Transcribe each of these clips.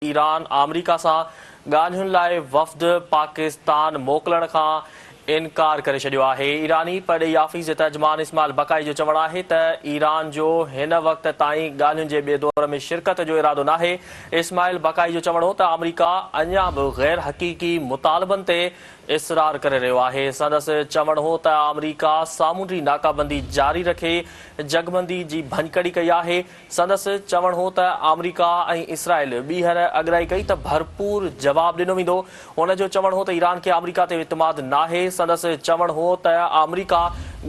Iran America सां ॻाल्हियुनि लाइ वफ़द पाकिस्तान मोकिलण खां इनकार करे छॾियो आहे। ईरानी परॾेही आफ़ीस जे तर्जुमान इस्माइल बकाई जो चवणु आहे त ईरान जो हिन वक़्त ताईं ॻाल्हियुनि जे ॿिए दौर में शिरकत जो इरादो नाहे। इस्माइल बकाई जो चवणो त अमेरिका अञा बि गैर हक़ीक़ी मुतालबनि ते इसरार करे रहियो आहे। संदसि चवणु हो त अमेरिका सामूंडी नाकाबंदी जारी रखे जगबंदी जी भञकड़ी कई आहे। संदसि चवणु हो त अमेरिका ऐं इसराइल ॿीहर अॻराई कई त भरपूर जवाबु ॾिनो वेंदो। हुन जो चवणु हो त ईरान खे अमेरिका ते इतमाद नाहे। संदसि चवणु हो त अमेरिका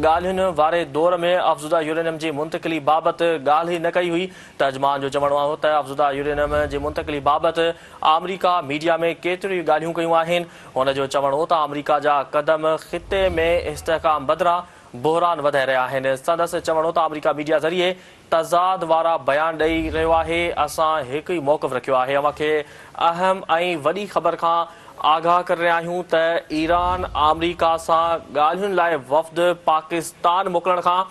ॻाल्हियुनि वारे दौर में अफ़ज़ुदा यूरेनियम जी मुंतक़िली बाबति ॻाल्हि ई न कई हुई। तर्जुमान जो चवणु हो त अफ़ज़ुदा यूरेनियम जी मुंतक़िली बाबति अमेरिका मीडिया में केतिरियूं ॻाल्हियूं कयूं आहिनि। हुन जो चवणु हो त अमेरिका जा क़दम ख़िते में इस्तेहकाम बदिरां बहरान वधाए रहिया आहिनि। संदसि चवणु हो त अमेरिका मीडिया ज़रिए तज़ाद वारा बयान ॾेई रहियो आहे। असां हिकु ई मौक़िफ़ रखियो आहे। अव्हांखे अहम ऐं वॾी ख़बर खां आगाह करे रहिया आहियूं त ईरान अमेरिका सां ॻाल्हियुनि लाइ वफ़द पाकिस्तान मोकिलण खां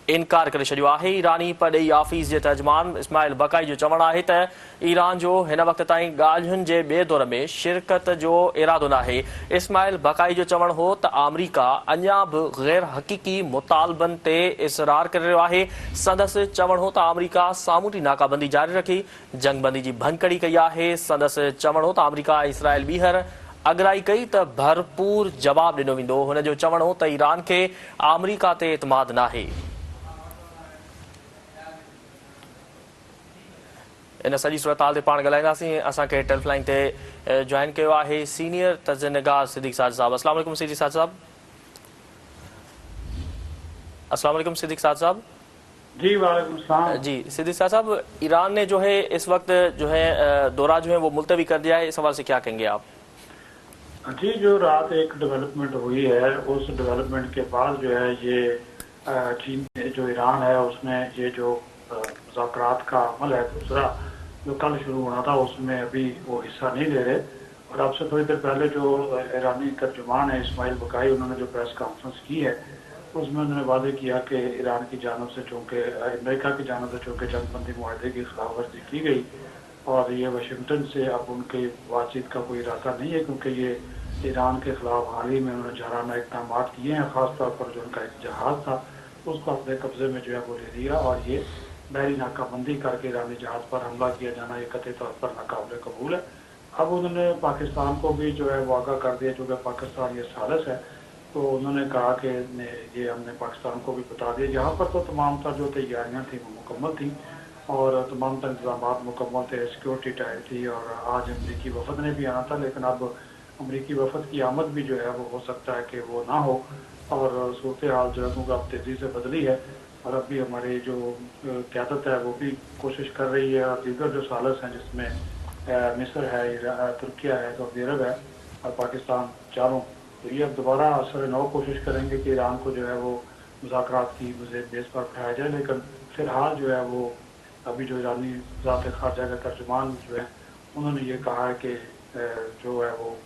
इनकार करे छॾियो आहे। ईरानी परॾेही आफ़ीस जे तर्जुमान इस्माइल बकाई जो चवणु आहे त ईरान जो हिन वक़्त ताईं ॻाल्हियुनि जे ॿिए दौर में शिरकत जो इरादो नाहे। इस्माइल बकाई जो चवणु हो त अमेरिका अञा बि गैर हक़ीक़ी मुतालबनि ते इसरार करे रहियो आहे। संदसि चवणु हो त अमेरिका सामूंडी नाकाबंदी जारी रखी जंगबंदी जी भञकड़ी कई आहे। संदसि चवणु हो त अमेरिका ऐं इसराइल ॿीहर अॻराई कई त भरपूर जवाबु ॾिनो वेंदो। हुन जो चवणु हो त ईरान खे अमेरिका ते इतमाद नाहे। इन सॼी सूरत-हाल ते पाण ॻाल्हाईंदासीं। असांखे टेलीफोन ते जॉइन कयो आहे सीनियर तजनिगार सिद्दीक़ साजिद साहब। अस्सलाम वालेकुम सिद्दीक़ साजिद साहब। अस्सलाम वालेकुम सिद्दीक़ साजिद साहब। जी वालेकुम सलाम। जी सिद्दीक़ साहब, ईरान ने जो है इस वक्त जो है दौरा जो है वो मुलतवी कर दिया है, इस हवाले से क्या कहेंगे आप? जी, जो रात एक डेवलपमेंट हुई है उस डेवलपमेंट के बाद जो है ये चीन जो ईरान है उसने ये जो मुज़ाकरात का अमल है दूसरा जो कल शुरू होना था उसमें अभी वो हिस्सा नहीं ले रहे। और आपसे थोड़ी देर पहले जो ईरानी तर्जुमान है इस्माइल बकाई, उन्होंने जो प्रेस कॉन्फ्रेंस की है उसमें उन्होंने वादे किया कि ईरान की जानब से चूँकि अमेरिका की जानब से चूँकि जंगबंदी मुआहदे की खिलाफ वर्जी की गई और ये वाशिंगटन से अब उनकी बातचीत का कोई इरादा नहीं है, क्योंकि ये ईरान के खिलाफ हाल ही में उन्होंने जाराना इकदाम किए हैं। ख़ासतौर पर जो उनका एक जहाज़ था उसको अपने कब्जे में जो है वो ले लिया और ये बहरी नाकाबंदी करके ईरानी जहाज़ पर हमला किया जाना ये कतई तौर पर नाकाबिल कबूल है। अब उन्होंने पाकिस्तान को भी जो है वो आगाह कर दिया, चूँकि पाकिस्तान ये साजिश है तो उन्होंने कहा कि ये हमने पाकिस्तान को भी बता दिया। यहाँ पर तो तमाम तर जो तैयारियाँ थी वो मुकम्मल थी और तमाम तर इंतजाम मुकम्मल थे, सिक्योरिटी टाइट थी और आज अमरीकी वफद ने भी आना था, लेकिन अब अमरीकी वफद की आमद भी जो है वो हो सकता है कि वो ना हो और सूरत हाल जो है अब तेज़ी से बदली है और अभी हमारी जो क़यादत है वो भी कोशिश कर रही है और दीगर जो सालिस हैं जिसमें मिस्र है, तुर्किया है, सऊदी अरब है और पाकिस्तान चारों, तो ये अब दोबारा असर नौ कोशिश करेंगे कि ईरान को जो है वो मुज़ाकरात की बेस पर उठाया जाए। लेकिन फ़िलहाल जो है वो अभी जो ईरानी वज़ारत ख़ारजा का तर्जुमान जो है उन्होंने ये कहा है कि जो है वो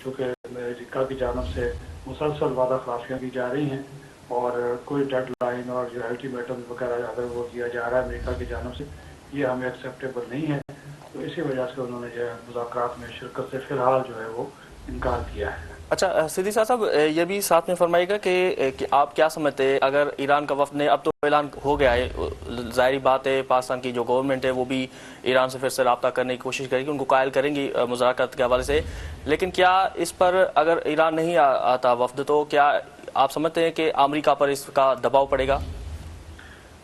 चूँकि अमेरिका की जानब से मुसलसल वादा खिलाफियाँ की जा रही हैं और कोई डेड लाइन और जो अल्टीमेटम वगैरह अगर वो दिया जा रहा है अमेरिका की जानब से, ये हमें एक्सेप्टेबल नहीं है। तो इसी वजह से उन्होंने जो है मुज़ाकरात में शिरकत से फ़िलहाल जो है वो इनकार किया है। अच्छा सिद्दीक़ साहब, ये भी साथ में फरमाइएगा कि आप क्या समझते हैं, अगर ईरान का वफ़द ने अब तो ऐलान हो गया है, ज़ाहिर बात है पाकिस्तान की जो गवर्नमेंट है वो भी ईरान से फिर से रब्ता करने की कोशिश करेगी, उनको कायल करेंगी मुज़ाकरात के हवाले से, लेकिन क्या इस पर अगर ईरान नहीं आता वफ़द तो क्या आप समझते हैं कि अमेरिका पर इसका दबाव पड़ेगा?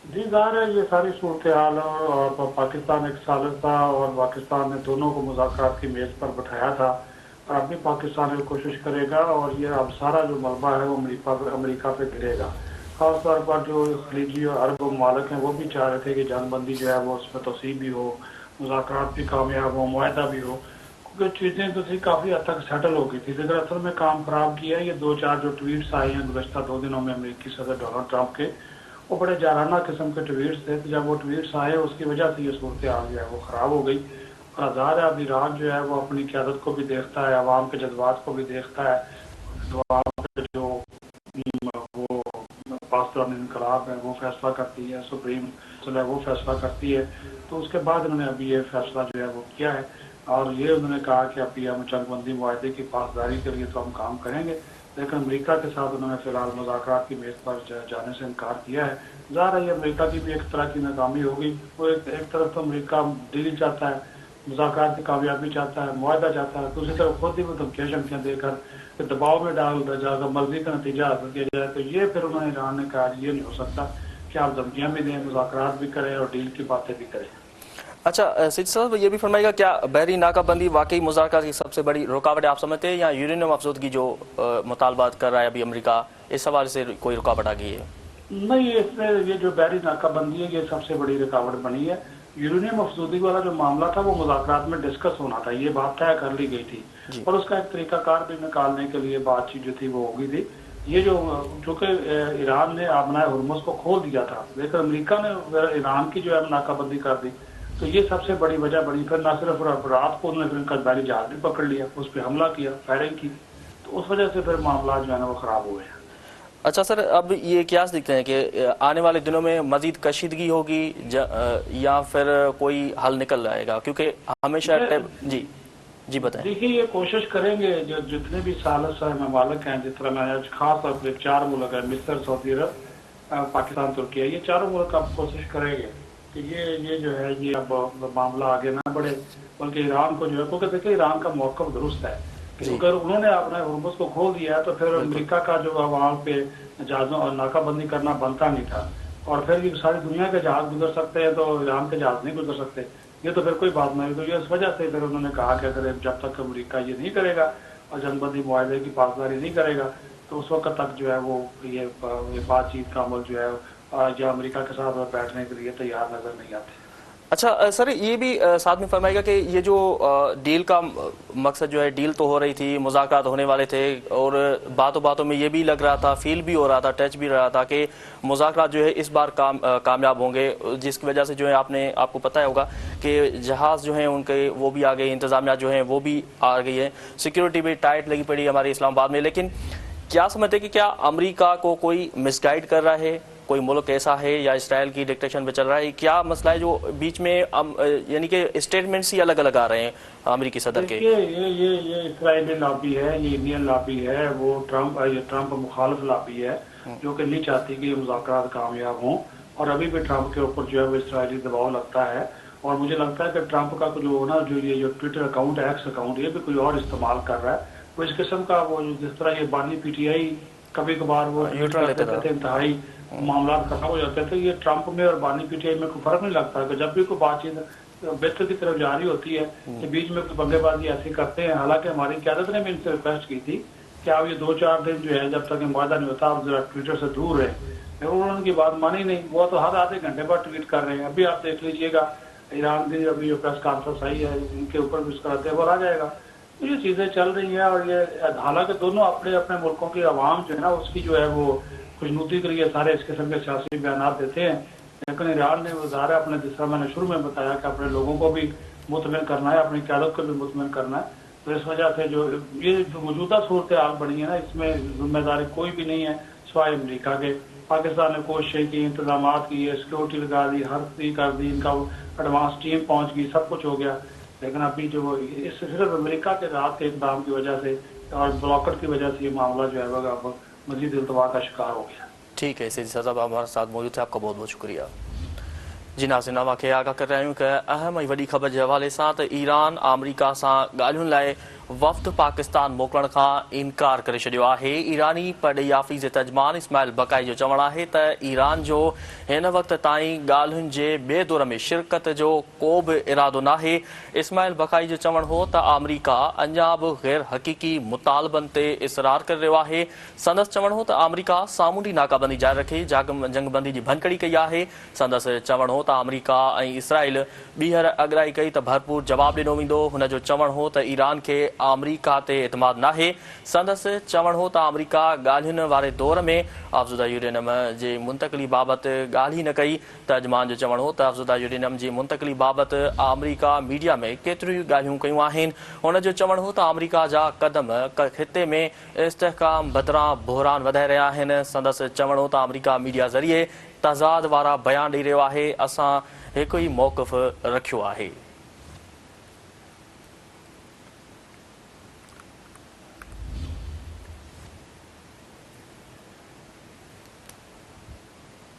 जी, ज़ाहिर है ये सारी सूरत हाल और पाकिस्तान एक सालिस था और पाकिस्तान ने दोनों को मुज़ाकरात की मेज़ पर बिठाया था और अब भी पाकिस्तान में कोशिश करेगा और ये अब सारा जो मलबा है वो अमेरिका पे गिरेगा। खास तौर पर जो खलीजी और अरब ममालिक हैं वो भी चाह रहे थे कि जंगबंदी जो है वो उसमें तोसी भी हो, मुज़ाकरात भी कामयाब हो, मुआहदा भी हो, क्योंकि चीज़ें तो थी काफ़ी हद तक सेटल हो गई थी। लेकिन असल में काम ख़राब किया है ये 2-4 जो ट्वीट्स आए हैं गुज़श्ता 2 दिनों में अमेरिकी सदर डोनाल्ड ट्रंप के, वो बड़े जाराना किस्म के ट्वीट्स थे। तो जब वो ट्वीट्स आए उसकी वजह से ये सूरत हाल जो है वो ख़राब हो गई और ज़ाहिर है अब ईरान जो है वो अपनी क़यादत को भी देखता है, अवाम के जज्बात को भी देखता है, जो वो पास दौरान इनकलाब है वो फैसला करती है, सुप्रीम जो है वो फैसला करती है। तो उसके बाद उन्होंने अभी ये फैसला जो है वो किया है और ये उन्होंने कहा कि अभी हम जंगबंदी मुआहदे की पासदारी के लिए तो हम काम करेंगे, लेकिन अमेरिका के साथ उन्होंने फिलहाल मुज़ाकरात की मेज़ पर जाने से इनकार किया है। ज़ाहिर है अमेरिका की भी एक तरह की नाकामी होगी। वो एक तरफ तो अमेरिका डील चाहता है, मुज़ाकरात की कामयाबी चाहता है, मुआहदा चाहता है, दूसरी तरफ खुद ही वो धमकियाँ शमकियाँ देकर कि दबाव में डाल दिया जाएगा, मर्जी का नतीजा हासिल किया जाए। तो ये फिर उन्होंने ईरान ने कहा ये नहीं हो सकता कि आप धमकियाँ भी दें, मुज़ाकरात भी करें और डील की बातें भी करें। अच्छा सईद साहब, ये भी फरमाइएगा, क्या बहरी नाकाबंदी वाकई मुज़ाकरात की सबसे बड़ी रुकावट आप समझते हैं या यूरेनियम अफसोदगी जो मुतालबात कर रहा है अभी अमेरिका, इस हवाले से कोई रुकावट आ गई है? नहीं, इसमें ये जो बहरी नाकाबंदी है ये सबसे बड़ी रुकावट बनी है। यूरेनियम अफसोदगी वाला जो मामला था वो मुज़ाकरात में डिस्कस होना था, ये बात तय कर ली गई थी और उसका एक तरीकाकार भी निकालने के लिए बातचीत जो थी वो हो गई थी। ये जो चूँकि ईरान ने आबनाए हुर्मुज़ को खोल दिया था, लेकिन अमेरिका ने ईरान की जो है नाकाबंदी कर दी, तो ये सबसे बड़ी वजह बनी। फिर न सिर्फ रात को उन्होंने फिर उनका बहरी जहाज भी पकड़ लिया, उस पर हमला किया, फायरिंग की, तो उस वजह से फिर मामला जो है ना वो ख़राब हुए हैं। अच्छा सर, अब ये क्या दिखते हैं कि आने वाले दिनों में मजीद कशीदगी होगी या फिर कोई हल निकल आएगा? क्योंकि हमेशा जी बताएं। देखिए, ये कोशिश करेंगे जो जितने भी सालस ममालिक हैं, जिस तरह मैं खास तौर पर 4 मुल्क है, मिस्र, सऊदी अरब, पाकिस्तान, तुर्की, ये चारों मुल्क अब कोशिश करेंगे कि ये जो है ये अब मामला आगे ना बढ़े, बल्कि ईरान को जो है, क्योंकि देखिए ईरान का मौक़िफ़ दुरुस्त है कि अगर उन्होंने अपने हुर्मुज़ को खोल दिया है तो फिर अमेरिका का जो वहाँ पे जहाज़ों और नाकाबंदी करना बनता नहीं था, और फिर ये सारी दुनिया के जहाज़ गुजर सकते हैं तो ईरान के जहाज़ नहीं गुजर सकते, ये तो फिर कोई बात नहीं। तो ये इस वजह से फिर उन्होंने कहा कि अगर जब तक अमेरिका ये नहीं करेगा और जंगबंदी मुआहदे की पासदारी नहीं करेगा तो उस वक्त तक जो है वो ये बातचीत का अमल जो है जो अमेरिका के साथ बैठने के लिए तैयार नजर नहीं आते। अच्छा सर, ये भी साथ में फरमाइएगा कि ये जो डील का मकसद जो है, डील तो हो रही थी, मुज़ाकरात होने वाले थे और बातों बातों में ये भी लग रहा था, फील भी हो रहा था, टच भी रहा था कि मुज़ाकरात जो है इस बार कामयाब होंगे, जिसकी वजह से जो है आपको पता होगा कि जहाज़ जो हैं उनके वो भी आ गए, इंतज़ामिया जो है वो भी आ गई है, सिक्योरिटी भी टाइट लगी पड़ी हमारे इस्लामाबाद में। लेकिन क्या समझते कि क्या अमेरिका को कोई मिसगाइड कर रहा है, कोई मुल्क ऐसा है या इसराइल की डिक्टेशन पे चल रहा है? क्या मसला है जो बीच में यानी कि स्टेटमेंट्स ही अलग अलग आ रहे हैं अमेरिकी सदर के? ये इसराइली लॉबी है, ये इंडियन लॉबी है, वो ट्रंप मुखालिफ लॉबी है जो कि नहीं चाहती कि मुज़ाकरात कामयाब हों, और अभी भी ट्रंप के ऊपर जो है वो इसराइली दबाव लगता है। और मुझे लगता है कि ट्रंप का जो ट्विटर अकाउंट है, एक्स अकाउंट, ये भी कोई और इस्तेमाल कर रहा है। वो इस किस्म का वो जिस तरह ये बानी PTI कभी कभार वो थे इंतहाई मामला खत्म हो जाते थे, ये ट्रंप में और बानी PTI में कोई फर्क नहीं लगता कि जब भी कोई बातचीत बेहतर की तरफ जारी होती है कि बीच में कोई बल्लेबाजी ऐसी करते हैं। हालांकि हमारी क़यादत ने भी इनसे रिक्वेस्ट की थी कि आप ये 2-4 दिन जो है जब तक मुआहदा नहीं होता आप जरा ट्विटर से दूर रहे, लेकिन उन्होंने उनकी बात मानी नहीं। वो तो हर आधे घंटे बाद ट्वीट कर रहे हैं। अभी आप देख लीजिएगा ईरान की अभी जो प्रेस कॉन्फ्रेंस आई है, इनके ऊपर भी उसका रद्द आ जाएगा। तो ये चीज़ें चल रही हैं और ये हालांकि दोनों अपने अपने मुल्कों की आवाम जो है ना उसकी जो है वो खुशनुदी के लिए सारे इस किस्म के सियासी बयान देते हैं, लेकिन ईरान ने वज़ारा अपने, जिस तरह मैंने शुरू में बताया कि अपने लोगों को भी मुतमिन करना है, अपनी क़यादत को भी मुतमिन करना है। तो इस वजह से जो ये मौजूदा सूरत हाल बनी है ना, इसमें जिम्मेदारी कोई भी नहीं है सिवाय अमेरिका के। पाकिस्तान ने कोशिशें की, इंतजाम किए, सिक्योरिटी लगा दी, हर चीज़ कर दी, इनका एडवांस टीम पहुँच गई, सब कुछ हो गया, लेकिन अभी जो इस सिर्फ अमेरिका के रात के इकदाम की वजह से और ब्लॉकर की वजह से ये मामला जो है वो मजीद इल्तवा का शिकार हो गया। ठीक है, सईद साहब हमारे साथ मौजूद थे, आपका बहुत बहुत शुक्रिया। जी नाज़रीन, वाक़ई आगाह कर रहा हूँ कि अहम ऐं वॾी ख़बर जे हवाले सां त ईरान अमेरिका सां ॻाल्हियुनि लाइ वफ़द पाकिस्तान मोकिलण खां इनकार करे छॾियो आहे। ईरानी परॾेही आफ़ीस जे तर्जुमान इस्माइल बकाई जो चवणु आहे त ईरान जो हिन वक़्त ताईं ॻाल्हियुनि जे ॿिए दौर में शिरकत जो को बि इरादो नाहे। इस्माइल बकाई जो चवणु हो त अमेरिका अञा बि गैर हक़ीक़ी मुतालबनि ते इसरार करे रहियो आहे। संदसि चवणु हो त अमेरिका सामूंडी नाकाबंदी जारी रखे जंगबंदी जी भनकड़ी कई आहे। संदसि चवणु हो त अमेरिका ऐं इसराइल ॿीहर अॻराई कई त भरपूर जवाबु ॾिनो वेंदो। हुन जो चवणु हो त ईरान खे अमरीका ते एतमाद नाहे। संदसि चवण हो त अमरीका ॻाल्हियुनि वारे दौर में अफ़ज़ुदा यूरेनियम जी मुंतक़िली बाबति ॻाल्हि ई न कई। तर्जुमान जो चवण हो त अफ़ज़ुदा यूरेनियम जी मुंतक़िली बाबति अमरीका मीडिया में केतिरियूं ॻाल्हियूं कयूं आहिनि। हुन जो चवण हो त अमरीका जा क़दम ख़िते में इस्तेहकाम बदिरां बहिरान वधाए रहिया आहिनि। संदसि चवण हो त अमरीका मीडिया ज़रिए तज़ाद वारा बयान ॾेई रहियो आहे। असां हिकु ई मौक़िफ़ रखियो आहे।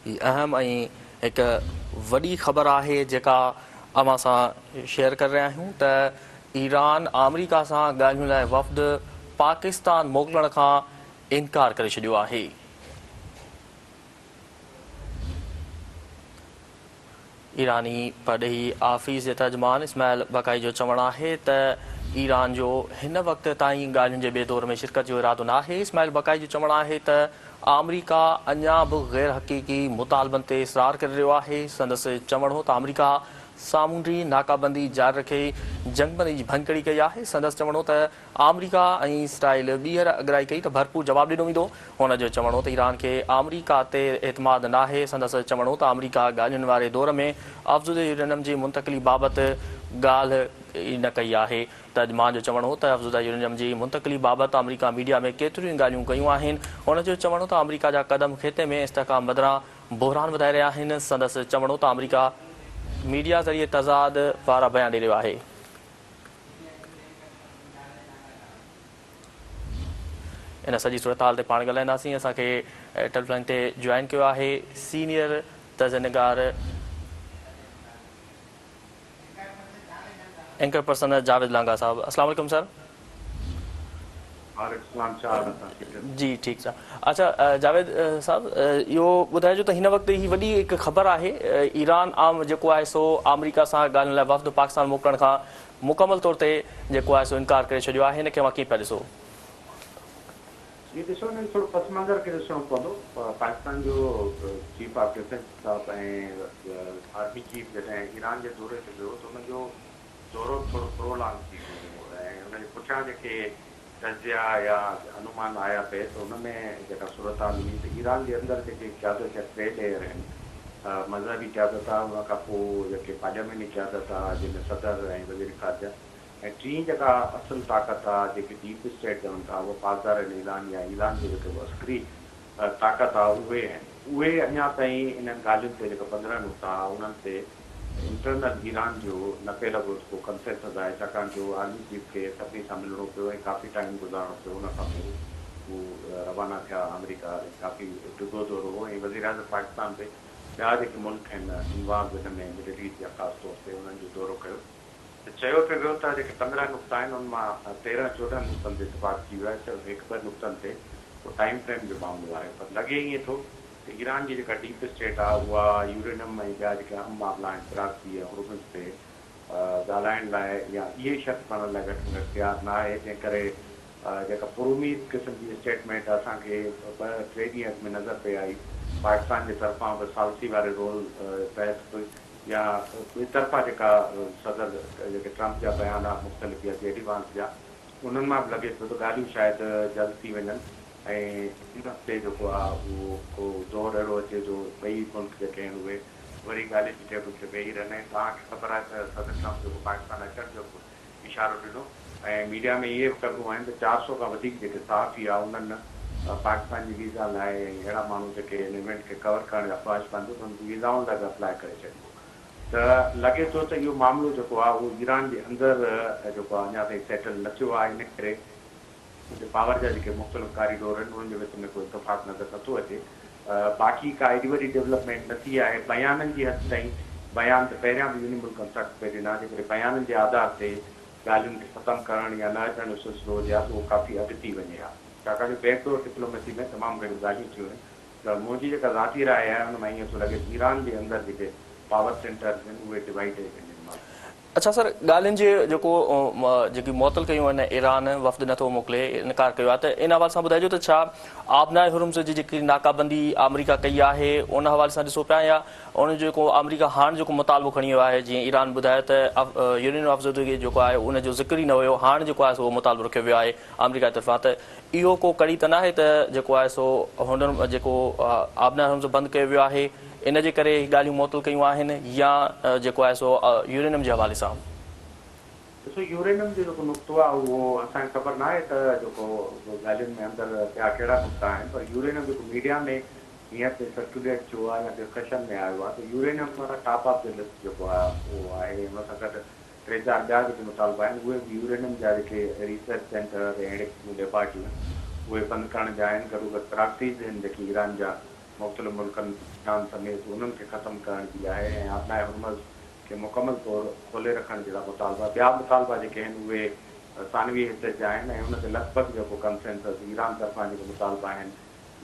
अहम ऐं हिकु वॾी ख़बर आहे जेका अवां सां शेयर करे रहिया आहियूं त ईरान अमरीका सां ॻाल्हियुनि लाइ वफ़द पाकिस्तान मोकिलण खां इनकार करे छॾियो आहे। ईरानी परॾेही आफ़ीस जे तर्जुमान इस्माइल बकाई जो चवणु आहे त ईरान जो हिन वक़्त ताईं ॻाल्हियुनि जे ॿिए दौर में शिरकत जो इरादो न आहे। इस्माइल बकाई जो चवणु आहे त अमरीका अञा बि गैर हक़ीक़ी मुतालबनि ते इसरार करे रहियो आहे। संदसि चवणु हो त अमरीका सामूंडी नाकाबंदी जारी रखे जंगबंदी जी भञकड़ी कई आहे। संदसि चवणु हो त अमरीका ऐं इसराइल ॿीहर अॻराई कई त भरपूर जवाबु ॾिनो वेंदो। हुन जो चवणु हो त ईरान खे अमरीका ते एतमाद न आहे। संदसि चवणु हो त अमरीका ॻाल्हियुनि वारे दौर में अफ़ज़ुदा यूरेनियम जी मुंतक़िली बाबति ॻाल्हि न कई आहे। तर्जुमान जो चवणु हो त अफ़ज़ुदा यूरेनियम जी मुंतक़िली बाबति अमरीका मीडिया में केतिरियूं ॻाल्हियूं कयूं आहिनि। हुन जो चवणु हो त अमरीका जा क़दम ख़िते में इस्तेहकाम बदिरां बहिरान वधाए रहिया आहिनि। संदसि चवणु हो त अमरीका मीडिया ज़रिए तज़ाद वारा बयान ॾेई रहियो आहे। इन सॼी सूरत हाल ते पाण ॻाल्हाईंदासीं। असांखे टेलीफोन ते जॉइन कयो आहे सीनियर तर्जुनिगार एंकर पर्सन जावेद लांगा साहब। अस्सलाम वालेकुम सर। जी ठीकु आहे। अच्छा जावेद साहब इहो ॿुधाइजो त हिन वक़्तु ही वॾी हिकु ख़बर आहे ईरान जेको आहे सो अमरीका सां ॻाल्हियुनि लाइ वफ़द पाकिस्तान मोकिलण खां मुकमल तौर ते जेको आहे सो इनकार करे छॾियो आहे। हिन खे मां कीअं पिया ॾिसो? ये ॾिसो न थोरो पस मंज़र खे ॾिसणो पवंदो। पाकिस्तान जो चीफ ऑफ डिफेंस साहब ऐं आर्मी चीफ जॾहिं ईरान जे दौरे ते वियो त हुनजो दौरो थोरो प्रोलॉन्ग थी वियो ऐं हुनजे पुठियां जेके तजिया या अनुमान आया पे त हुन में जेका सूरत हाल हुई त ईरान जे अंदरि जेके क़यादत जा टे लेयर आहिनि, मज़हबी क़यादत आहे, हुन खां पोइ जेके पार्लियामेंटी क़यादत आहे जंहिंमें सदर ऐं वज़ीर ख़ारजा ऐं टी जेका असुल ताक़त आहे जेके डीप स्टेट चवनि था उहो पाकदार ईरान या ईरान जो जेको अस्करी ताक़त आहे उहे आहिनि। उहे अञा ताईं इन्हनि ॻाल्हियुनि ते जेका 15 नुक़्ता उन्हनि ते इंटरनल ईरान जो न पे लॻो को कंसेंसस आहे, छाकाणि जो आर्मी चीफ खे सभिनी सां मिलणो पियो ऐं काफ़ी टाइम गुज़ारणो पियो। हुन खां पोइ हू रवाना थिया अमरीका। काफ़ी ॾुधो दौरो हो ऐं वज़ीर आज़म पाकिस्तान ते ॿिया जेके मुल्क आहिनि इन्वॉल्व हिन में मिडल ईस्ट या ख़ासि तौर ते उन्हनि जो दौरो कयो त चयो पियो वियो त जेके 15 नुक़्ता आहिनि उन मां 13-14 नुक़्तनि ते इतफ़ाक़ थी वियो आहे। सिर्फ़ु 1-2 नुक़्तनि ते उहो टाइम फ्रेम जो मामलो आहे। पर लॻे ईअं थो त ईरान जी जेका डीप स्टेट आहे उहा यूरेनियम ऐं ॿिया जेके अहम मामला आहिनि फिराकी ऐं हुर्मुज़ ते ॻाल्हाइण लाइ या इहे शर्त करण लाइ घटि में घटि तयारु न आहे। जंहिं करे जेका पुरुमीद क़िस्म जी स्टेटमेंट असांखे 2-3 ॾींहं में नज़र पई आई पाकिस्तान जे तरफ़ां बि सालसी वारे रोल तहत या ॿी तरफ़ा जेका सदर जेके ट्रम्प जा बयान आहे मुख़्तलिफ़ या जेडी वांस जा उन्हनि मां बि लॻे पियो त ॻाल्हियूं शायदि जल्द थी वञनि ऐं इन हफ़्ते जेको आहे उहो को दौर अहिड़ो अचे जो ॿई मुल्क जेके आहिनि उहे वरी ॻाल्हि जी टेबल ते वेही रहनि। ऐं तव्हांखे ख़बर आहे त सदर ट्रम्प जेको पाकिस्तान अचण जो इशारो ॾिनो ऐं मीडिया में इहे बि ख़बरूं आहिनि त 400 खां वधीक जेके सहाफ़ी आहे उन्हनि पाकिस्तान जी वीज़ा लाइ अहिड़ा माण्हू जेके हिन इवेंट खे कवर करण जा ख़्वाहिश कंदो त उन्हनि वीज़ाउनि लाइ बि अप्लाई करे छॾियो। त लॻे थो त इहो मामिलो जेको आहे उहो ईरान जे अंदरि जेको आहे अञा ताईं सेटल न थियो आहे। इन करे पावर जा जेके मुख़्तलिफ़ कारीडोर आहिनि उन्हनि जे विच में कोई इतफ़ाक़ नज़र नथो अचे। बाक़ी का एॾी वॾी डेवलपमेंट न थी आहे। बयाननि जी हद ताईं बयान त पहिरियां बि यूनि मुल्कनि सख़्तु पे ॾिना जेकॾहिं बयाननि जे आधार ते ॻाल्हियुनि खे ख़तमु करण या न अचण जो सिलसिलो हुजे आहे त उहो काफ़ी अॻिते वञे हा। छाकाणि जो बैकडोर डिप्लोमेसी में तमामु घणियूं ॻाल्हियूं थियूं आहिनि। त मुंहिंजी जेका ज़ाती राय आहे हुन मां ईअं थो लॻे ईरान जे अंदरि जेके पावर सेंटर्स आहिनि उहे डिवाइड अच्छा सर, ॻाल्हियुनि जे जेकी मुअतल कयूं आहिनि ईरान वफ़द नथो मोकिले, इनकार कयो आहे, त इन हवाले सां ॿुधाइजो त छा आबनाए हुर्मुज़ जी जेकी नाकाबंदी अमरीका कई आहे उन हवाले सां ॾिसो पिया, या उन जेको अमरीका हाणे जेको मुतालबो खणी वियो आहे, जीअं ईरान ॿुधायो त यूनियन अफ़ज़दगी जेको आहे उनजो ज़िक्र ई न हुयो, हाणे जेको आहे सो मुतालबो रखियो वियो आहे अमरीका जी तरफ़ां, त इहो को कड़ी त न आहे त जेको आहे सो हुननि जेको आबनाए हुर्मुज़ बंदि कयो वियो आहे इन जे करे ॻाल्हियूं मुअतल कयूं आहिनि, या जेको आहे सो यूरेनियम जे हवाले सां? ॾिसो, यूरेनियम जो जेको नुक़्तो आहे उहो असांखे ख़बर न आहे त जेको ॻाल्हियुनि में अंदरि ॿिया कहिड़ा नुक़्ता आहिनि, पर यूरेनियम जेको मीडिया में हीअं ते सर्कुलेट थियो आहे या डिस्कशन में आयो आहे, त यूरेनियम वारा टॉप ऑफ द लिस्ट जेको आहे उहो आहे। हुन सां गॾु 3-4 ॿिया जेके मुतालबा आहिनि उहे बि यूरेनियम जा जेके रिसर्च सेंटर अहिड़े क़िस्म जा पार्टियूं आहिनि उहे बंदि करण जा आहिनि। गॾोगॾु प्रैक्टिस आहिनि जेकी ईरान जा मुख़्तलिफ़ मुल्कनि ईरान समेत उन्हनि खे ख़तमु करण जी आहे, ऐं आबनाए हुर्मुज़ खे मुकमल तौरु खोले रखण जहिड़ा मुतालबा, ॿिया मुतालबा जेके आहिनि उहे सानवी हिस्से जा आहिनि, ऐं हुन ते लॻभॻि जेको कंसेंसस ईरान तरफ़ां जेके मुतालबा आहिनि,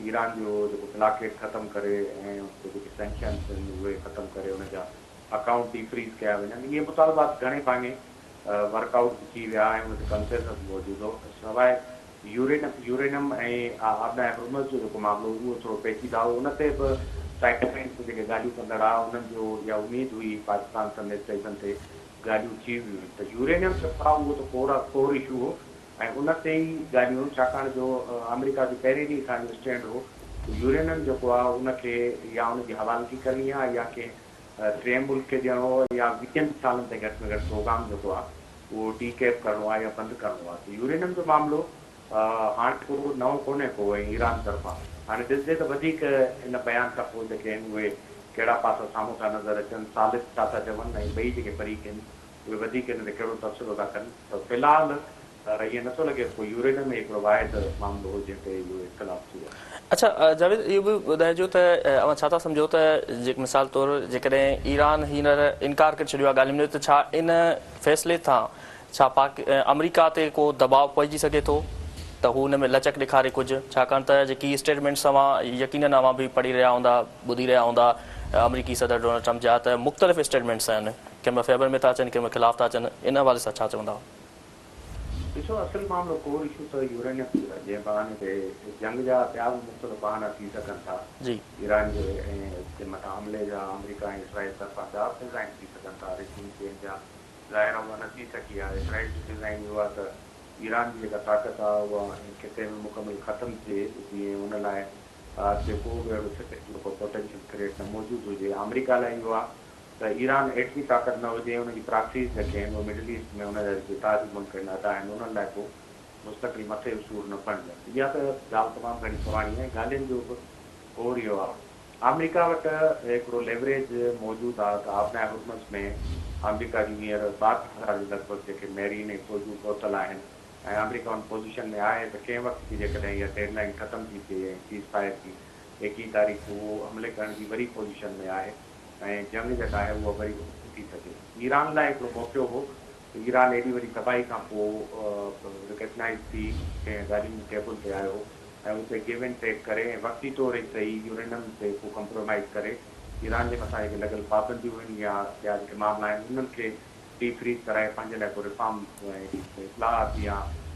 ईरान जो जेको ब्लॉकेट ख़तमु करे ऐं जेके सैंक्शन्स आहिनि उहे ख़तमु करे हुनजा अकाउंट डीफ्रीज़ कया वञनि, इहे मुतालबा घणे भाङे वर्कआउट थी विया ऐं हुन ते कंसेंसस मौजूदु हो। सवाइ यूरेनियम ऐं आबनाए हुर्मुज़ जो जेको मामिलो उहो थोरो पेचीदा हो, उन ते बि साइंटिस्ट जेके ॻाल्हियूं कंदड़ आहे उन्हनि जो इहा उमेद हुई पाकिस्तान समेत स्टेशन ते ॻाल्हियूं थी वियूं, त यूरेनियम जेको आहे उहो त कोर इशू हो ऐं उन ते ई ॻाल्हियूं, छाकाणि जो अमेरिका जो पहिरें ॾींहुं खां जो स्टैंड हो यूरेनियम जेको आहे उनखे या उनजी हवालगी करणी आहे या कंहिं टे मुल्क खे ॾियणो या 20 सालनि ते घटि में घटि प्रोग्राम जेको आहे उहो डीकैप करिणो आहे या बंदि करिणो आहे। त यूरेनियम जो मामिलो हाणे को नओं कोन्हे को ईरान तरफ़ां। हाणे ॾिसजे त वधीक इन बयान खां पोइ जेके आहिनि उहे कहिड़ा पासा साम्हूं था नज़र अचनि, साबित छा था चवनि, ऐं ॿई जेके फरीक़ आहिनि उहे वधीक हिन ते कहिड़ो तबसरो था कनि, त फ़िलहाल ईअं नथो लॻे कोई यूरेनियम में हिकिड़ो वाहिद मामिलो हो जंहिं ते इहो इख़्तिलाफ़ थी वियो। अच्छा जावेद, इहो बि ॿुधाइजो त अवां छा था सम्झो त मिसाल तौरु जेकॾहिं ईरान हींअर इनकार करे छॾियो आहे ॻाल्हियुनि में, त छा इन फ़ैसिले सां छा अमरीका ते को दबाव पइजी सघे थो त हू हुन में लचक ॾेखारे कुझु, छाकाणि त जेकी स्टेटमेंट्स अवां यकीनन अवां बि पढ़ी रहिया हूंदा, ॿुधी रहिया हूंदा अमरीकी सदर डोनाल्ड ट्रम्प जा, त मुख़्तलिफ़ स्टेटमेंट्स आहिनि, कंहिं महिल फेवर में था अचनि, कंहिं महिल ख़िलाफ़ था अचनि, इन हवाले सां छा चवंदा? ॾिसो, असुल मामिलो कोर इशू त यूरेनियम जे बहाने ते जंग जा ॿिया बि मुख़्तलिफ़ बहाना थी सघनि था जी, ईरान जे मथां हमले जा, अमरीका ऐं इसराइल तरफ़ां जा डिज़ाइन थी सघनि था, रेजिम चेंज जा ज़ाहिर उहा न थी सघी आहे। इसराइल जी डिज़ाइन इहो आहे त ईरान जी जेका ताक़त आहे उहा किथे बि मुकमल ख़तमु थिए, जीअं हुन लाइ जेको बि अहिड़ो जेको पोटेंशियल क्रिएट न मौजूदु हुजे। अमरीका लाइ इहो आहे त ईरान एतिरी ताक़त न हुजे, हुनजी प्रैक्टिस जेके आहिनि उहे मिडल ईस्ट में हुनजा जेके ताज़ मुल्क आहिनि अदा आहिनि उन्हनि लाइ को मुस्तक़िल मथे सूर न पवंदी। इहा त ॻाल्हि तमामु घणी पुराणी आहे। ॻाल्हियुनि जो बि कोर इहो आहे, अमरीका वटि हिकिड़ो लेवरेज मौजूदु आहे त आबनाए हुर्मुज़ में अमरीका जूं हींअर 12,000 जे लॻभॻि जेके मैरीन ऐं फ़ौजूं पहुतल आहिनि, ऐं अमरीका उन पोज़ीशन में आहे त कंहिं वक़्तु बि जेकॾहिं इहा डेडलाइन ख़तमु थी थिए ऐं सीज़ फायर थी 21 तारीख़ उहो हमले करण जी वरी पोज़ीशन में आहे ऐं जंग जेका आहे उहा वरी थी सघे। ईरान लाइ हिकिड़ो मौक़ो हो, ईरान एॾी वॾी तबाही खां पोइ रिकग्नाइज़ थी कंहिं ॻाल्हियुनि टेबल ते आयो ऐं उते गिव एंड टेक करे ऐं वक़्ती तौरु ई सही यूरेनियम ते को कंप्रोमाइज़ करे ईरान जे मथां जेके लॻल पाबंदियूं आहिनि या ॿिया जेके मामला आहिनि उन्हनि खे डीफ्रीज़ कराए पंहिंजे लाइ को रिफॉर्म इस्लाहात या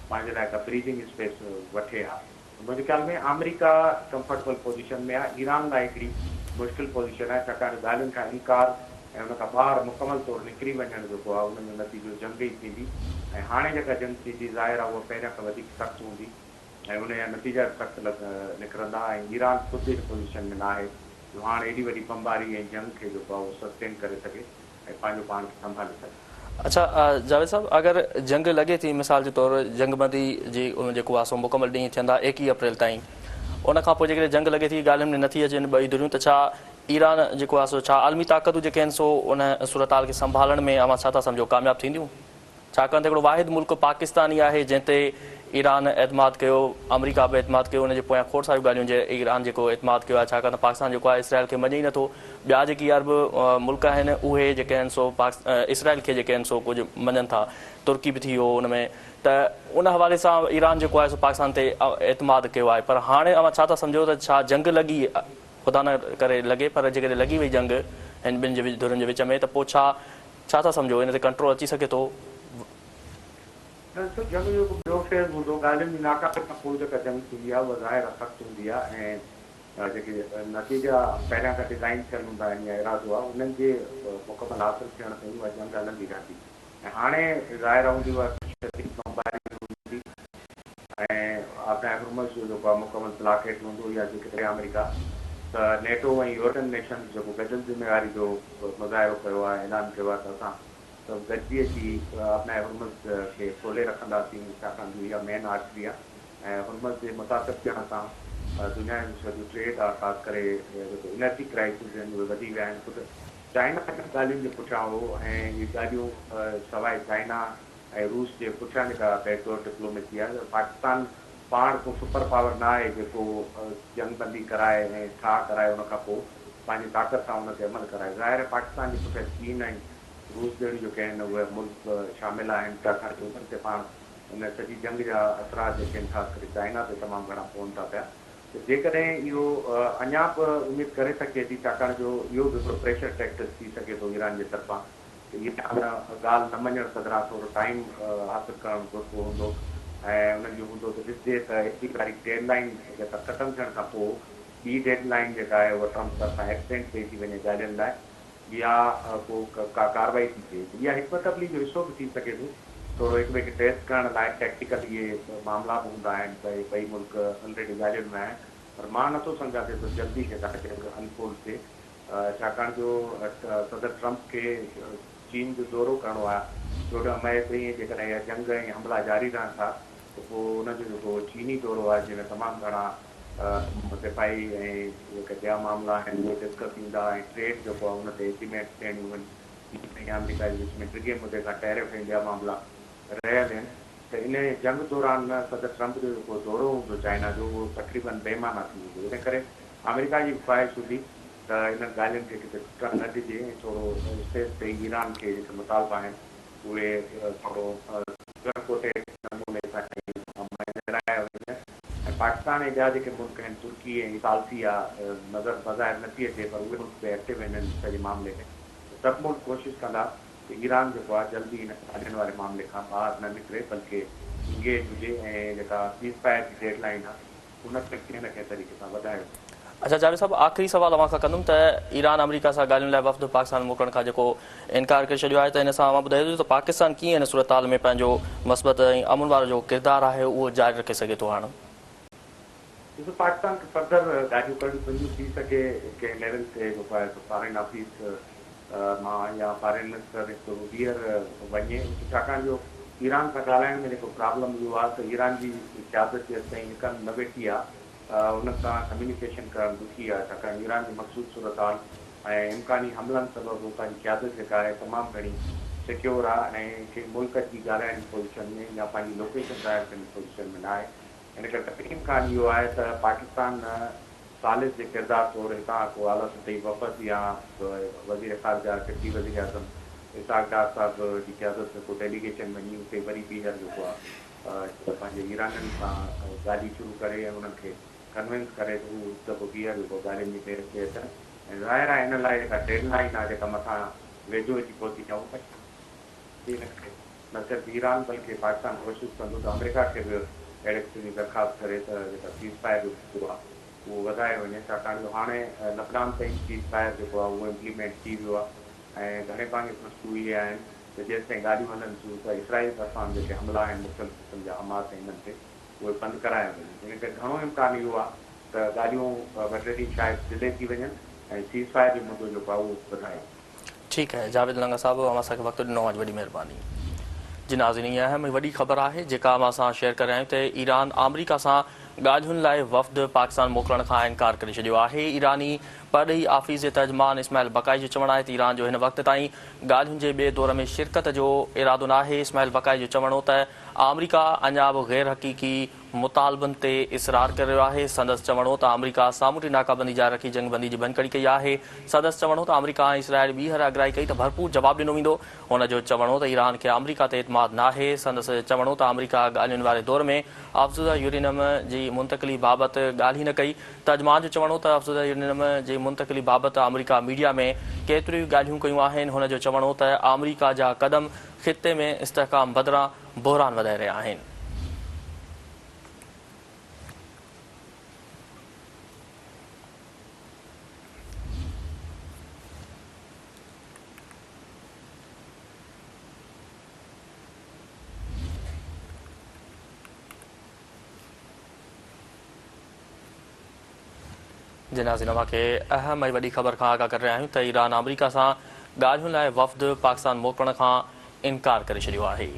पंहिंजे लाइ का ब्रीदिंग स्पेस वठे हा। मुंहिंजे ख़्याल में अमरीका कंफर्टेबल पोज़ीशन में आहे, ईरान लाइ हिकिड़ी मुश्किल पोज़ीशन आहे, छाकाणि ॻाल्हियुनि खां इनकार ऐं हुन खां ॿाहिरि मुकमल तौरु निकिरी वञणु जेको आहे उन जो नतीजो जंग ई थींदी, ऐं हाणे जेका जंग थींदी ज़ाहिर आहे उहा पहिरियां खां वधीक सख़्तु हूंदी ऐं उनजा नतीजा सख़्तु निकिरंदा, ऐं ईरान ख़ुदि जी पोज़ीशन में न आहे जो हाणे एॾी वॾी बमबारी ऐं जंग खे जेको आहे उहो सस्टेन करे सघे ऐं पंहिंजो पाण खे संभाले सघे। अच्छा जावेद साहब, अगरि जंग लॻे थी, मिसाल जे तौरु जंगबंदी जी जेको आहे सो मुकमल ॾींहं थियंदा 21 अप्रैल ताईं, उन खां पोइ जेकॾहिं जंग लॻे थी, ॻाल्हियुनि में नथी अचनि ॿई धुरियूं, त छा ईरान जेको आहे सो छा आलमी ताक़तूं जेके आहिनि सो उन सूरताल खे संभालण में अवां छा था सम्झो कामयाबु थींदियूं? छाकाणि त हिकिड़ो वाहिद मुल्क पाकिस्तान ई आहे जंहिं ते ईरान एतमाद कयो, अमरीका बि एतमाद कयो, उनजे पोयां खोड़ सारियूं ॻाल्हियूं जे ईरान जेको एतमाद कयो आहे, छाकाणि त पाकिस्तान जेको आहे इसराइल खे मञे ई नथो। ॿिया जेकी अरब मुल्क आहिनि उहे जेके आहिनि सो इसराइल खे जेके आहिनि सो कुझु मञनि था, तुर्की बि थी वियो उन में, त उन हवाले सां ईरान जेको आहे सो पाकिस्तान ते एतमाद कयो आहे। पर हाणे अवां छा था सम्झो त छा जंग लॻी, ख़ुदा न करे लॻे, पर जेकॾहिं लॻी वई जंग हिन ॿिनि जे धुरनि जे विच में, त पोइ छा छा था सम्झो इन ते कंट्रोल अची सघे थो? जंग जो ॿियो फेज़ हूंदो, ॻाल्हियुनि जी नाकाफ़ी खां पोइ जेका जंग थींदी आहे उहा ज़ाहिर सख़्तु हूंदी आहे ऐं जेके नतीजा पहिरियां खां डिज़ाइन थियल हूंदा आहिनि या इरादो आहे उन्हनि जे मुकमल हासिलु थियण ताईं उहा जंग हलंदी रहंदी। ऐं हाणे ज़ाहिर हूंदी उहा हूंदी ऐं आपना हुर्मुज़ जो जेको आहे मुकमल ब्लॉकेट हूंदो या जेके अमेरिका त नेटो ऐं यूरोपियन नेशन जेको गॾियल ज़िम्मेवारी जो मुज़ाहिरो कयो आहे, ऐलान कयो आहे त असां सभु गॾिजी अची आपना हुर्मुज़ खे खोले रखंदासीं, छाकाणि जो इहा मेन आर्टरी आहे ऐं हुर्मुज़ जे मुतासिब थियण सां दुनिया जी सॼी ट्रेड आहे, ख़ासि करे जेको एनर्जी क्राइसिस आहिनि उहे वधी विया आहिनि। ख़ुदि चाइना ॻाल्हियुनि जे पुठियां हो ऐं इहे ॻाल्हियूं सवाइ चाइना ऐं रूस जे पुठियां जेका बैकवर्ड डिप्लोमेसी आहे, पाकिस्तान पाण को सुपर पावर न आहे जेको जंग बंदी कराए ऐं ठाह कराए उन खां पोइ पंहिंजी ताक़त सां उन ते अमल कराए। ज़ाहिर आहे पाकिस्तान जे पुठियां चीन ऐं रूस जहिड़ी जेके आहिनि उहे मुल्क शामिल आहिनि, छाकाणि त उन्हनि ते पाण उन सॼी जंग जा असरात जेके आहिनि ख़ासि करे चाइना ते तमामु घणा पवनि था पिया। त जेकॾहिं इहो अञा बि उमेद करे सघे थी, छाकाणि जो इहो बि हिकिड़ो प्रेशर टैक्टिस थी सघे थो ईरान जे तरफ़ां कि इहा ॻाल्हि न मञणु सदिरां थोरो टाइम हासिलु करणु घुरिजो हूंदो ऐं उन्हनि जो हूंदो त ॾिसिजे त एतिरी तारीख़ डेडलाइन जेका ख़तमु थियण खां पोइ ॿी डेडलाइन जेका आहे उहा ट्रम्प तरफ़ां एक्सटेंड कई थी वञे ॻाल्हियुनि लाइ या को का कार्रवाई थी थिए। इहा हिकमत अमली जो हिसो बि थी सघे थो, थोरो हिक ॿिए खे टेस्ट करण लाइ टेक्टिकल इहे मामला बि हूंदा आहिनि त ॿई मुल्क ऑलरेडी ॻाल्हियुनि में आहिनि, पर मां नथो सम्झां थिए त जल्दी जेका अनफोल्ड थिए, छाकाणि जो सदर ट्रम्प खे चीन जो दौरो करिणो आहे 14 मई ताईं। जेकॾहिं इहा जंग ऐं हमला जारी रहनि था त पोइ उनजो जेको चीनी दौरो आहे जंहिंमें तमामु घणा दिफ़ाई ऐं जेके ॿिया मामला आहिनि उहे डिस्कस थींदा ऐं ट्रेड जेको आहे उन ते एस्टिमेट थियणियूं आहिनि ऐं अमेरिका जे विच में टीह मुदे खां टैरिफ ऐं ॿिया मामला रहियल आहिनि। त इन जंग दौरान सदर ट्रम्प जो जेको दौरो हूंदो चाइना जो उहो तक़रीबन बेमाना थी वेंदो। इन करे अमेरिका जी ख़्वाहिश हूंदी त इन्हनि ॻाल्हियुनि खे किथे टुटणु न ॾिजे ऐं थोरो स्टेज ते ईरान खे जेके मुतालबा आहिनि उहे थोरो नमूने सां विराया वञनि ऐं पाकिस्तान ऐं ॿिया जेके मुल्क आहिनि तुर्की ऐं इतालसी आहे नज़र बज़ाहिर नथी अचे, पर उहे मुल्क बि एक्टिव आहिनि सॼे मामले में। सभु मुल्क कोशिशि कंदा कि ईरान जेको आहे जल्दी इन ॻाल्हियुनि वारे मामले खां ॿाहिरि न निकिरे, बल्कि इंगेज हुजे ऐं जेका सीज़ फायर जी डेडलाइन आहे उनखे कंहिं न कंहिं तरीक़े सां वधायो। अच्छा जावेद साहब, आख़िरी सवाल अवां खां कंदुमि त ईरान अमेरिका सां ॻाल्हियुनि लाइ वफ़द पाकिस्तान मोकिलण खां जेको इनकार करे छॾियो आहे, त इन सां अवां ॿुधाए त पाकिस्तान कीअं हिन सूरत हाल में पंहिंजो मस्बत ऐं अमन वारो जो किरदारु आहे उहो जारी रखे सघे थो? हाणे ॾिसो, पाकिस्तान खे फर्दर ॻाल्हियूं करणियूं थी सघे कंहिं लेवल ते जेको आहे फॉरेन ऑफिस मां या फॉरेन मिनिस्टर हिकु ॿीहर वञे, छाकाणि जो ईरान सां ॻाल्हाइण में जेको प्रॉब्लम इहो आहे त ईरान जी क़यादत जेसि ताईं हिकु न वेठी आहे उन सां कम्युनिकेशन करणु ॾुखी आहे, छाकाणि ईरान जी मक़सूद सूरत हाल ऐं इम्कानी हमलनि सबबु उतां जी क़यादत जेका आहे तमामु घणी सिक्योर आहे ऐं कंहिं मुल्क जी ॻाल्हाइण जी पोज़ीशन में या पंहिंजी लोकेशन ज़ाहिर करण जी पोज़ीशन में न आहे। इन करे तकलीफ़ कान इहो आहे त पाकिस्तान सालिस जे किरदार तौरु हितां को आला सतही वफ़द या वज़ीर ख़ारजा डिप्टी वज़ीर आज़म इसाक डार साहिब जी क़यादत में को डेलीगेशन वञी उते वरी ॿीहर जेको आहे पंहिंजे ईराननि सां ॻाल्हियूं शुरू करे ऐं उन्हनि खे कन्विंस करे त हू हिकु दफ़ो ॿीहर जेको ॻाल्हियुनि जी फेर ते अचनि। ऐं ज़ाहिर आहे हिन लाइ जेका डेडलाइन आहे जेका मथां वेझो अची पहुती आहे उहा न सिर्फ़ु ईरान बल्कि पाकिस्तान कोशिशि कंदो त अमेरिका खे बि अहिड़े क़िस्म जी दरख़्वास्त करे त जेका सीज़ फायर जो जेको आहे उहो वधाए वञे, छाकाणि जो हाणे लबनान ताईं सीज़ फायर जेको आहे उहो इम्प्लीमेंट थी वियो आहे ऐं घणे भाङे मसइलूं इहे आहिनि त जेसि ताईं ॻाल्हियूं हलनि थियूं त इसराइल तरफ़ां जेके हमला आहिनि मुख़्तलिफ़ क़िस्म जा हमास ऐं हिननि ते उहे बंदि कराया वञनि। इन करे घणो इम्कान इहो आहे त ॻाल्हियूं वधे शायदि डिले थी वञनि ऐं सीज़ फायर जो मुद्दो जेको आहे उहो वधाए। ठीकु आहे जावेद लंगा साहब, अवां असांखे वक़्तु ॾिनो आहे, वॾी महिरबानी। जी नाज़रीन, इहा अहम वॾी ख़बर आहे जेका अवां सां शेयर करे आहियूं त ईरान अमेरिका सां ॻाल्हियुनि लाइ वफ़द पाकिस्तान मोकिलण खां इनकार करे छॾियो आहे। ईरानी परॾेही आफ़ीस जे तर्जुमान इस्माइल बकाई जो चवणु आहे त ईरान जो हिन वक़्त ताईं ॻाल्हियुनि जे ॿिए दौर में शिरकत जो इरादो न आहे। इस्माइल बकाई जो चवणो त अमेरिका अञा बि गैर हक़ीक़ी मुतालबनि ते इसरार करे रहियो आहे। संदसि चवणो त अमरीका सामूंडी नाकाबंदी जारी रखी जंगबंदी जी बनकड़ी कई आहे। संदसि चवणो त अमरीका ऐं इसराइल ॿीहर अगराई कई त भरपूर जवाबु ॾिनो वेंदो। हुन जो चवणो त ईरान खे अमरीका ते एतमाद नाहे। संदसि चवणो त अमरीका ॻाल्हियुनि वारे दौर में अफ़ज़ुदा यूरेनियम जी मुंतक़िली बाबति ॻाल्हि ई न कई। तर्जुमान जो चवणो त अफ़ज़ुदा यूरेनियम जी मुंतक़िली बाबति अमरीका मीडिया में केतिरियूं ॻाल्हियूं कयूं आहिनि। हुन जो चवणो त अमरीका जा क़दम ख़िते में इस्तेहकाम बदिरां बहिरान वधाए रहिया आहिनि। जिनाज़ीन खे अहम ऐं वॾी ख़बर खां आगाह करे रहिया आहियूं त ईरान अमरीका सां ॻाल्हियुनि लाइ वफ़द पाकिस्तान मोकिलण खां इनकार करे छॾियो आहे।